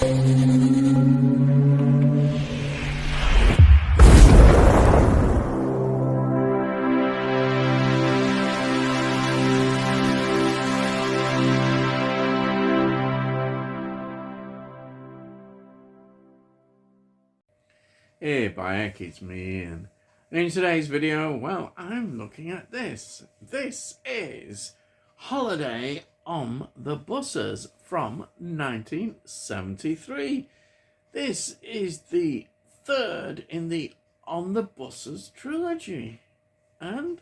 Hey, Bayek, it's me, Ian. And in today's video, well, I'm looking at this. This is Holiday on the Buses from 1973. This is the third in the On the Buses trilogy. And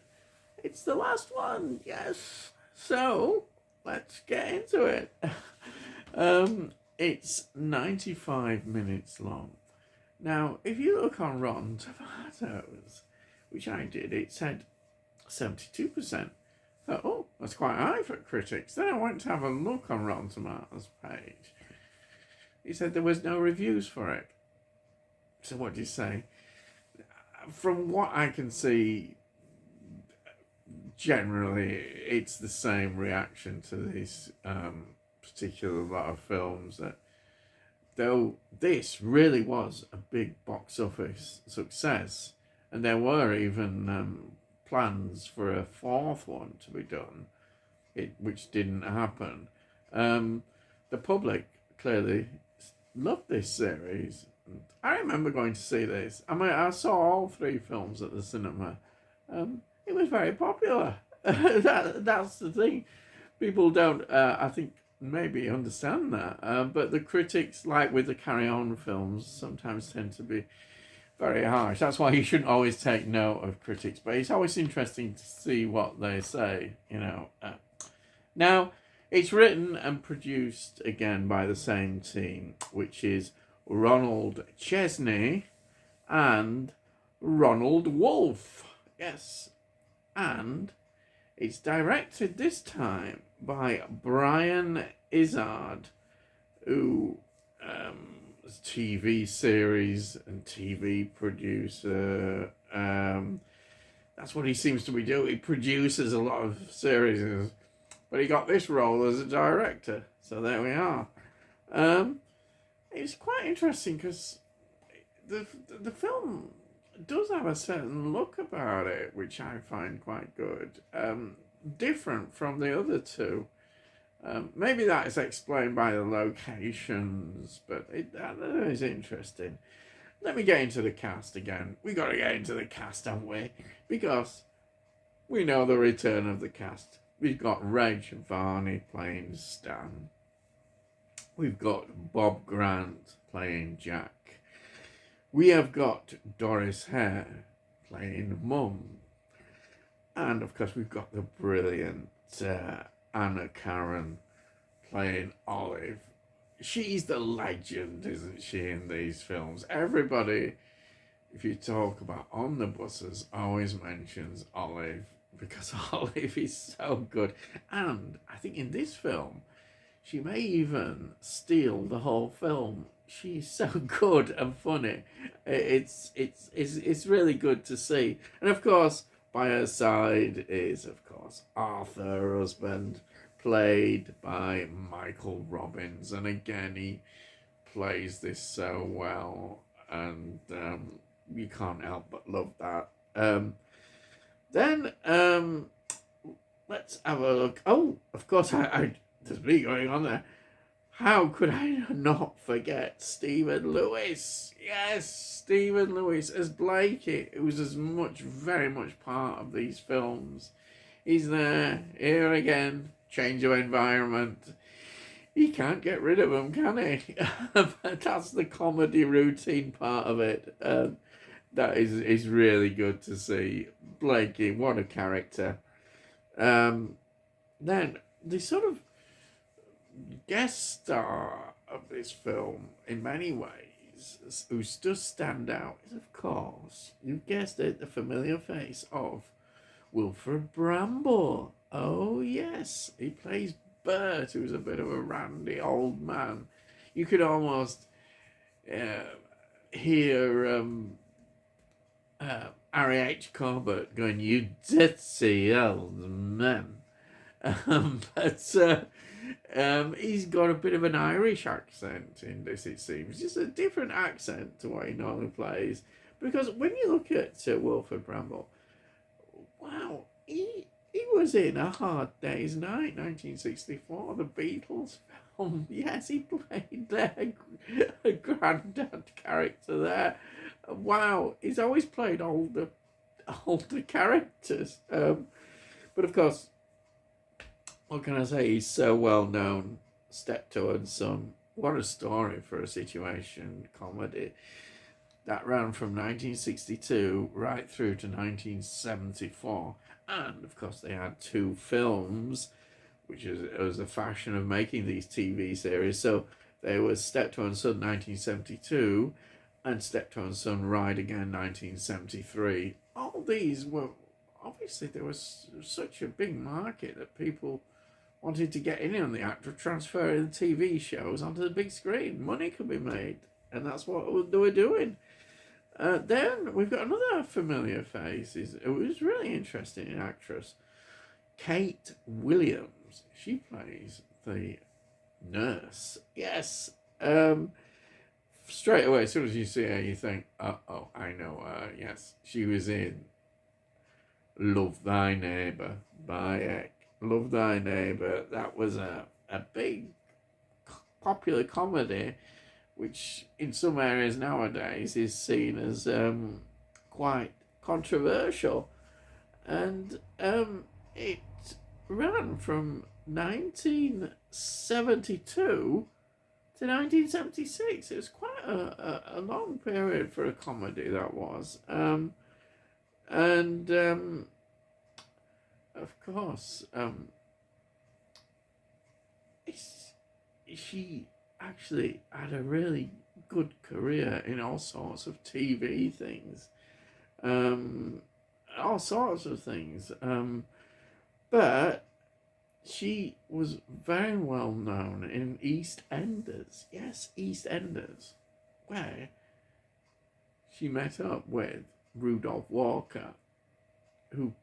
it's the last one, yes. So, let's get into it. It's 95 minutes long. Now, if you look on Rotten Tomatoes, which I did, it said 72%. Thought, oh, that's quite high for critics. Then I went to have a look on Rotten Tomatoes page. He said there was no reviews for it. So what do you say? From what I can see, generally, it's the same reaction to this particular lot of films that though this really was a big box office success, and there were even plans for a fourth one to be done, which didn't happen. The public clearly loved this series. I remember going to see this. I mean, I saw all three films at the cinema. It was very popular. That's the thing. People don't, I think, maybe understand that, but the critics, like with the Carry On films, sometimes tend to be very harsh. That's why you shouldn't always take note of critics, but it's always interesting to see what they say, you know. Now, it's written and produced again by the same team, which is Ronald Chesney and Ronald Wolfe. Yes, and it's directed this time by Brian Izzard, who is a TV series and TV producer. That's what he seems to be doing. He produces a lot of series, but he got this role as a director. So there we are. It's quite interesting because the film does have a certain look about it, which I find quite good. Different from the other two. Maybe that is explained by the locations, but that is interesting. Let me get into the cast again. We got to get into the cast, haven't we? Because we know the return of the cast. We've got Reg Varney playing Stan. We've got Bob Grant playing Jack. We have got Doris Hare playing Mum. And of course, we've got the brilliant Anna Karen playing Olive. She's the legend, isn't she, in these films? Everybody, if you talk about On the Buses, always mentions Olive because Olive is so good. And I think in this film, she may even steal the whole film. She's so good and funny. It's really good to see. And of course, by her side is, of course, Arthur, her husband, played by Michael Robbins. And again, he plays this so well. And you can't help but love that. Then let's have a look. Oh, of course, there's me going on there. How could I not forget Stephen Lewis? Yes, Stephen Lewis as Blakey, who was very much part of these films. He's there, here again, change of environment. He can't get rid of him, can he? But that's the comedy routine part of it. That is really good to see. Blakey, what a character. Then the sort of guest star of this film, in many ways, who does stand out, is, of course, you guessed it, the familiar face of Wilfred Bramble. Oh, yes, he plays Bert, who's a bit of a randy old man. You could almost hear Harry H. Corbett going, "You ditzy old man." But He's got a bit of an Irish accent in this, it seems. Just a different accent to what he normally plays. Because when you look at Wilford Bramble, wow, he was in A Hard Day's Night, 1964, the Beatles film. Yes, he played a granddad character there. Wow, he's always played older characters. But of course, what can I say? He's so well known. Steptoe and Son. What a story for a situation comedy that ran from 1962 right through to 1974. And of course, they had two films, which was a fashion of making these TV series. So there was Steptoe and Son 1972 and Steptoe and Son Ride Again 1973. All these were, obviously, there was such a big market that people wanted to get in on the act of transferring the TV shows onto the big screen. Money could be made, and that's what they were doing. Then we've got another familiar face. It was really interesting actress, Kate Williams. She plays the nurse. Yes. Straight away, as soon as you see her, you think, oh, I know her. Yes, she was in Love Thy Neighbour by Eck. Love Thy Neighbour. That was a big popular comedy, which in some areas nowadays is seen as quite controversial. And it ran from 1972 to 1976. It was quite a long period for a comedy, that was. Of course, she actually had a really good career in all sorts of TV things, all sorts of things. But she was very well known in EastEnders. Yes, EastEnders, where she met up with Rudolph Walker, who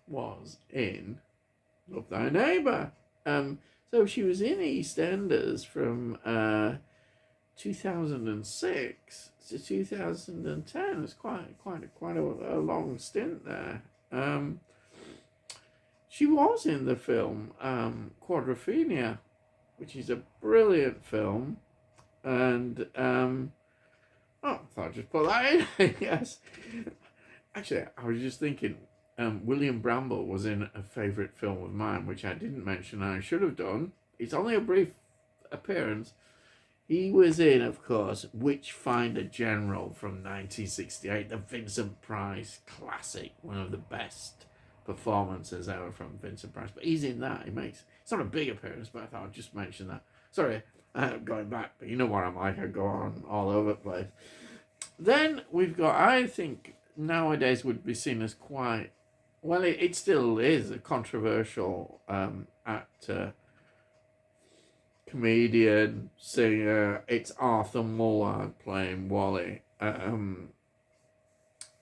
was in Love Thy Neighbour. So she was in EastEnders from 2006 to 2010. It's quite a long stint there. She was in the film Quadrophenia, which is a brilliant film, and I thought I'd just put that in. Yes, actually, I was just thinking. William Bramble was in a favourite film of mine, which I didn't mention and I should have done. It's only a brief appearance. He was in, of course, Witchfinder General from 1968, the Vincent Price classic, one of the best performances ever from Vincent Price. But he's in that. It's not a big appearance, but I thought I'd just mention that. Sorry, going back, but you know what I'm like. I go on all over the place. Then we've got, I think, nowadays would be seen as quite, well, it still is a controversial actor, comedian, singer. It's Arthur Mullard playing Wally.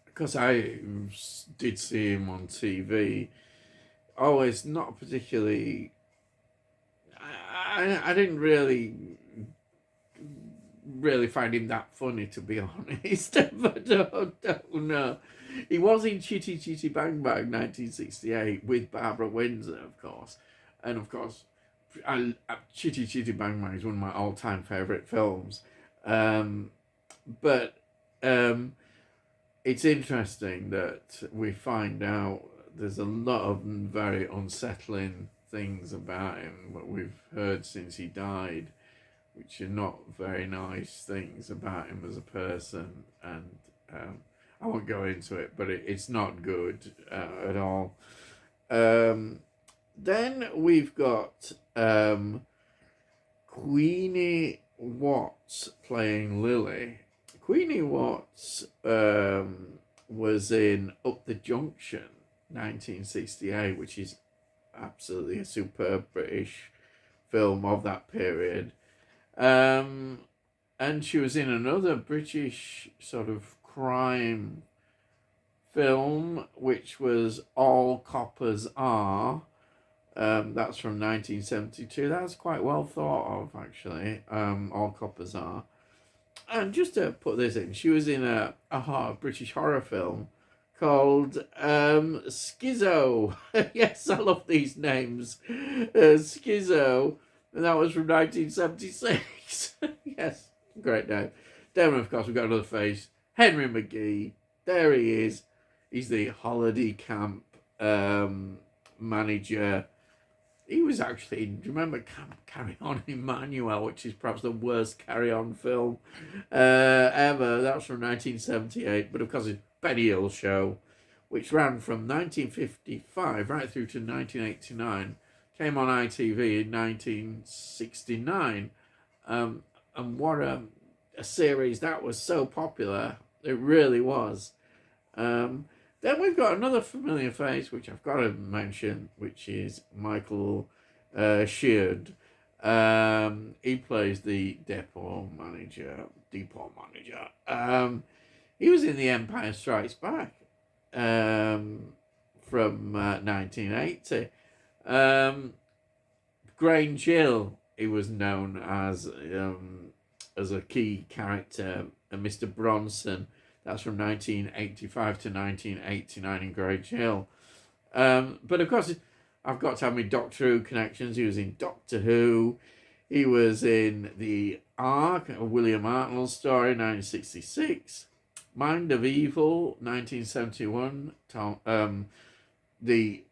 Because I did see him on TV. Always not particularly. I didn't really find him that funny, to be honest. But don't know. He was in Chitty Chitty Bang Bang 1968 with Barbara Windsor, of course. And of course, Chitty Chitty Bang Bang is one of my all-time favourite films. But it's interesting that we find out there's a lot of very unsettling things about him, what we've heard since he died, which are not very nice things about him as a person. And I won't go into it, but it's not good at all. Then we've got Queenie Watts playing Lily. Queenie Watts was in Up the Junction, 1968, which is absolutely a superb British film of that period. And she was in another British sort of crime film, which was All Coppers Are, That's from 1972. That's quite well thought of, actually. All Coppers are. And just to put this in, she was in a British horror film called Schizo. Yes, I love these names. Schizo. And that was from 1976. Yes, great name. Then, of course, we've got another face. Henry McGee. There he is. He's the holiday camp manager. He was actually, do you remember Carry On Emmanuel, which is perhaps the worst Carry On film ever? That was from 1978. But of course, it's Benny Hill Show, which ran from 1955 right through to 1989. Came on ITV in 1969. And what a series that was, so popular. It really was. Then we've got another familiar face, which I've got to mention, which is Michael Sheard. He plays the depot manager. He was in The Empire Strikes Back from 1980. Grange Hill, he was known as a key character, Mr. Bronson. That's from 1985 to 1989 in Grange Hill. But of course, I've got to have my Doctor Who connections. He was in Doctor Who. He was in The Ark, a William Hartnell story, 1966. Mind of Evil, 1971. The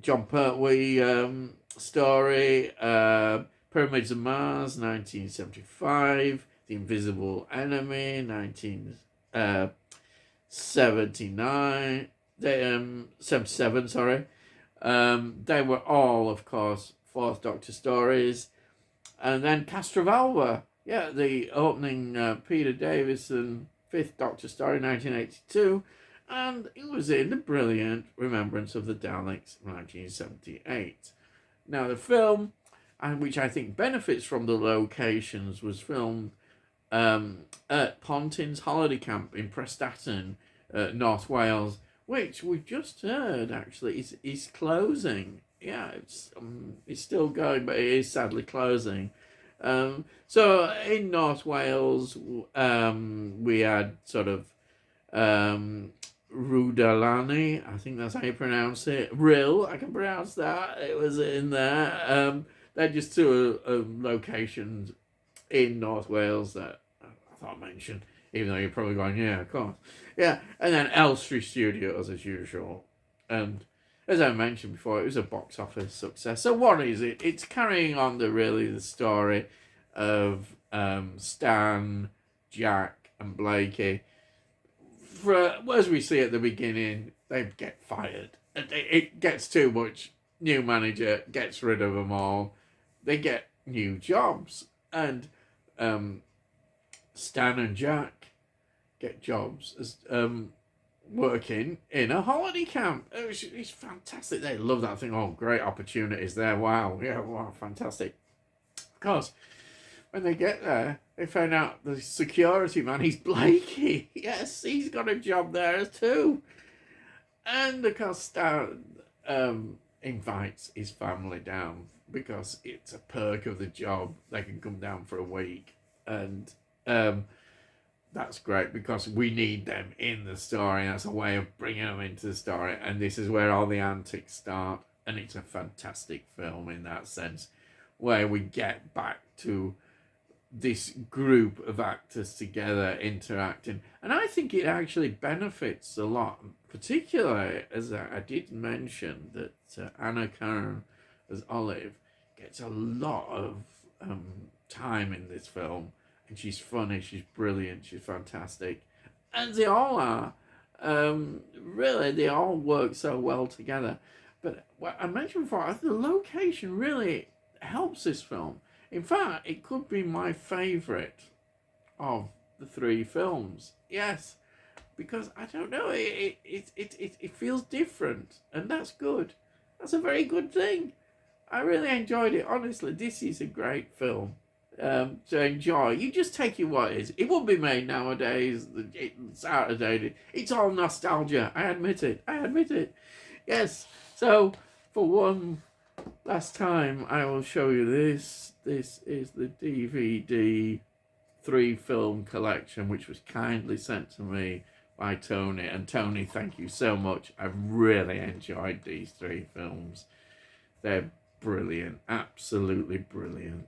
John Pertwee story. Pyramids of Mars, 1975. The Invisible Enemy, 1979, 77, sorry. They were all, of course, Fourth Doctor stories. And then Castrovalva, the opening Peter Davison Fifth Doctor story, 1982. And it was in the brilliant Remembrance of the Daleks, 1978. Now, the film, and which I think benefits from the locations, was filmed at Pontins Holiday Camp in Prestatyn, North Wales, which we've just heard actually is closing. Yeah, it's still going, but it is sadly closing. So in North Wales, we had sort of Rudalani, I think that's how you pronounce it. Rill, I can pronounce that. It was in there. They're just two locations in North Wales that I thought I mentioned, even though you're probably going, yeah, of course. Yeah, and then Elstree Studios as usual. And as I mentioned before, it was a box office success. So what is it? It's carrying on the story of Stan, Jack, and Blakey. As we see at the beginning, they get fired. It gets too much. New manager gets rid of them all. They get new jobs. And Stan and Jack get jobs as working in a holiday camp. It's fantastic. They love that thing. Oh, great opportunities there. Wow. Yeah, wow, fantastic. Of course, when they get there, they find out the security man, he's Blakey. Yes, he's got a job there too. And of course, Stan invites his family down because it's a perk of the job. They can come down for a week. And that's great because we need them in the story. That's a way of bringing them into the story. And this is where all the antics start. And it's a fantastic film in that sense, where we get back to this group of actors together interacting. And I think it actually benefits a lot, particularly as I did mention that Anna Karen as Olive gets a lot of time in this film. And she's funny, she's brilliant, she's fantastic. And they all are. Really, they all work so well together. But what I mentioned before, the location really helps this film. In fact, it could be my favourite of the three films. Yes, because I don't know, it feels different, and that's good. That's a very good thing. I really enjoyed it. Honestly, this is a great film to enjoy. You just take it what it is. It wouldn't be made nowadays. It's outdated. It's all nostalgia. I admit it. Yes. So for one last time I will show you this. This is the DVD 3-film collection, which was kindly sent to me by Tony. And Tony, thank you so much. I've really enjoyed these 3 films. They're brilliant, absolutely brilliant.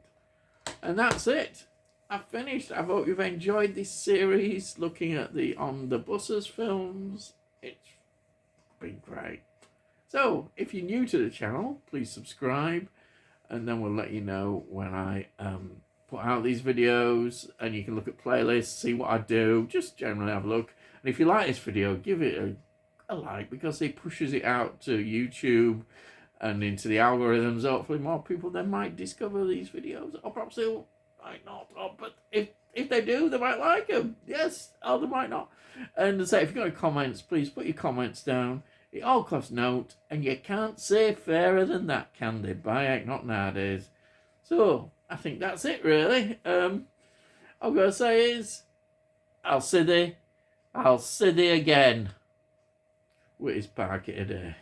And that's it. I've finished. I hope you've enjoyed this series, looking at the On the Buses films. It's been great. So, if you're new to the channel, please subscribe, and then we'll let you know when I put out these videos, and you can look at playlists, see what I do, just generally have a look. And if you like this video, give it a like, because it pushes it out to YouTube and into the algorithms. Hopefully more people then might discover these videos, or perhaps they might not. But if they do, they might like them. Yes, or they might not. And say, if you've got any comments, please put your comments down. It all costs note, and you can't say fairer than that, can they? By heck, not nowadays. So, I think that's it, really. All I'm going to say is, I'll see thee again with his parky today.